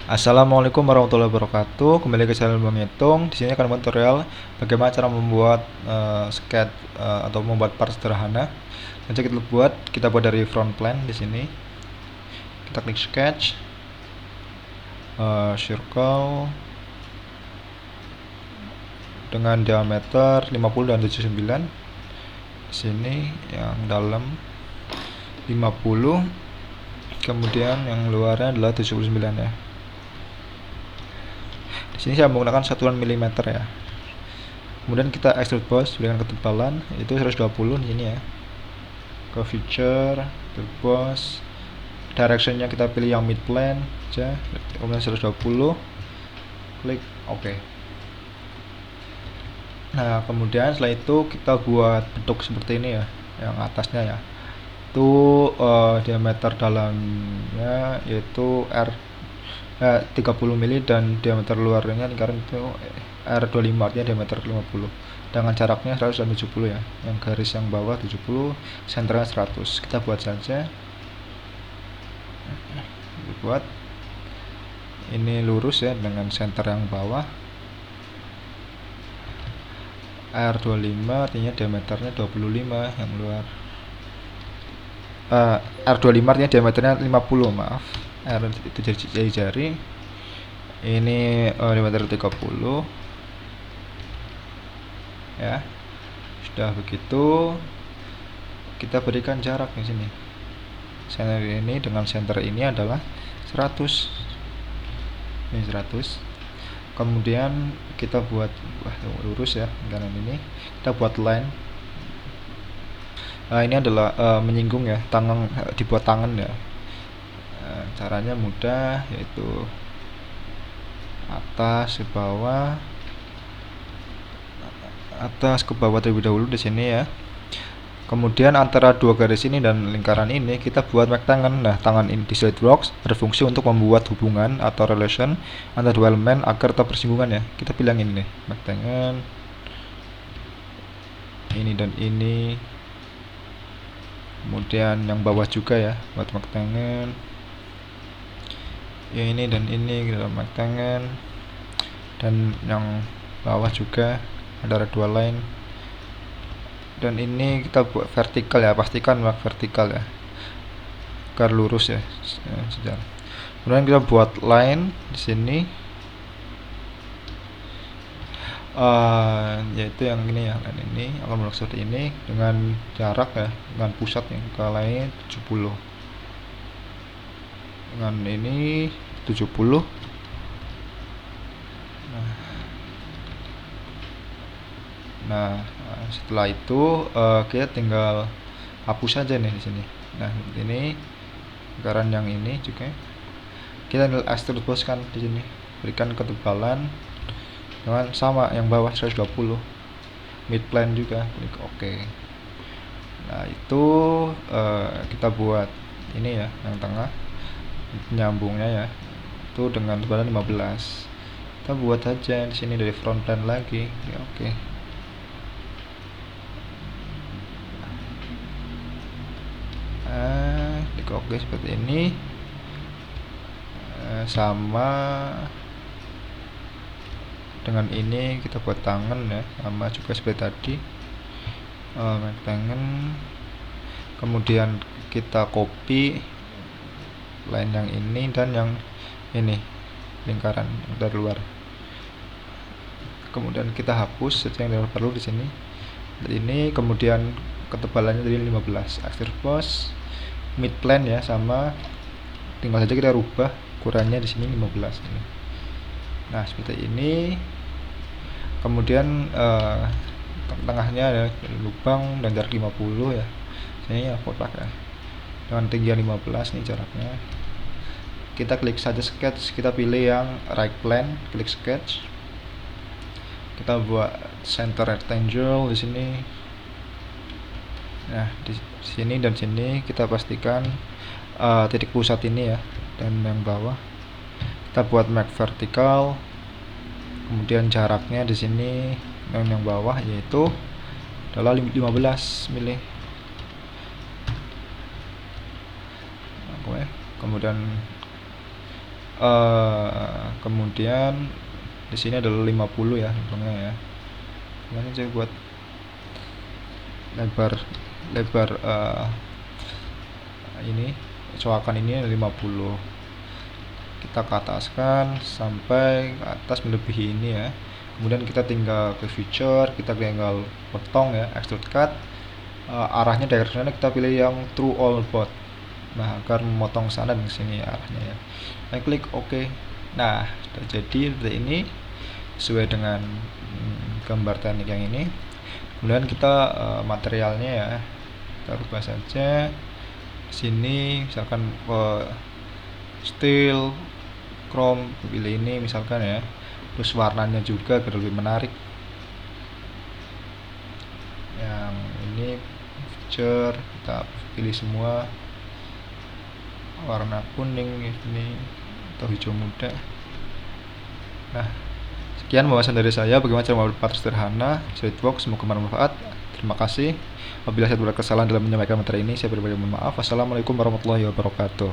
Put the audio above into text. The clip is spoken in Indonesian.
Assalamualaikum warahmatullahi wabarakatuh. Kembali ke channel Bang Hitung. Di sini akan membuat tutorial bagaimana cara membuat sketch atau membuat part sederhana. Nanti kita buat dari front plan di sini. Kita klik sketch, circle dengan diameter 50 dan 79. Di sini yang dalam 50, kemudian yang luarnya adalah 79 ya. Di sini saya menggunakan satuan milimeter ya. Kemudian kita extrude boss dengan ketebalan itu 120 di sini ya. Ke feature, extrude boss, directionnya kita pilih yang mid plane aja, kemudian 120, klik OK. Nah, kemudian setelah itu kita buat bentuk seperti ini ya, yang atasnya ya. Itu diameter dalamnya yaitu 30 mili dan diameter luarnya lingkaran itu R25, artinya diameter 50 dengan jaraknya 170 ya, yang garis yang bawah 70, senternya 100. Kita buat saja, buat ini lurus ya dengan center yang bawah R25, artinya diameternya 25, yang luar R25 artinya diameternya 50, maaf, R itu jari-jari, ini diameter 30 ya. Sudah begitu kita berikan jarak di sini. Center ini dengan center ini adalah 100. Ini 100. Kemudian kita buat lurus ya, kanan ini kita buat line. Ini adalah menyinggung ya, dibuat tangan ya. Caranya mudah, yaitu atas ke bawah terlebih dahulu di sini ya. Kemudian antara dua garis ini dan lingkaran ini kita buat rectangle. Nah, tangan ini di SolidWorks berfungsi untuk membuat hubungan atau relation antara dua elemen agar tak bersinggungan ya. Kita pilih yang ini nih, rectangle. Ini dan ini. Kemudian yang bawah juga ya, buat rectangle. Ya, ini dan ini dalam rectangle. Dan yang bawah juga antara dua line. Dan ini kita buat vertikal ya, pastikan vertikal ya, agar lurus ya. Kemudian kita buat line di sini, yaitu yang ini ya, line ini akan berlaku seperti ini dengan jarak ya, dengan pusat yang ke line 70, dengan ini 70. Nah, setelah itu kita tinggal hapus saja nih di sini. Nah, ini lingkaran yang ini juga kita tinggal extrude boss kan di sini, berikan ketebalan dengan sama yang bawah 120, mid plane juga, klik OK. Nah, itu kita buat ini ya, yang tengah nyambungnya ya, itu dengan ketebalan 15. Kita buat saja di sini dari front plane lagi, ya, OK. Klik OK seperti ini. Sama dengan ini kita buat tangan ya, sama juga seperti tadi, rectangle. Kemudian kita copy line yang ini dan yang ini, lingkaran dari luar. Kemudian kita hapus saja yang tidak perlu di sini. Ini kemudian ketebalannya dari 15, extrude boss, mid plane ya, sama tinggal saja kita rubah ukurannya di sini 15 ini. Nah, seperti ini. Kemudian tengahnya ada lubang dan jarak 50 ya. Ini ya kotak ya, dengan tinggi 15 nih jaraknya. Kita klik saja sketch, kita pilih yang right plane, klik sketch. Kita buat center rectangle di sini. Nah, di sini dan sini kita pastikan titik pusat ini ya, dan yang bawah kita buat mark vertikal. Kemudian jaraknya di sini dan yang bawah yaitu adalah 15 mili. Kemudian Kemudian di sini adalah 50 ya lubangnya ya. Kemudian saya buat lebar lebar ini coakan ini 50. Kita ke ataskan sampai ke atas melebihi ini ya. Kemudian kita tinggal ke feature, kita tinggal potong ya, extrude cut. Arahnya dari sana kita pilih yang true all both. Nah, agar memotong sana dan sini arahnya ya. Nah, klik OK. Nah, sudah jadi seperti ini sesuai dengan gambar teknik yang ini. Kemudian kita materialnya ya, kita rubah saja. Sini misalkan steel, chrome, pilih ini misalkan ya. Terus warnanya juga agar lebih menarik. Yang ini feature kita pilih semua warna kuning ini atau hijau muda. Nah, sekian pembahasan dari saya bagaimana cara membuat part sederhana Solidworks. Semoga bermanfaat. Terima kasih. Apabila saya berbuat kesalahan dalam menyampaikan materi ini, saya berbalik mohon maaf. Wassalamualaikum warahmatullahi wabarakatuh.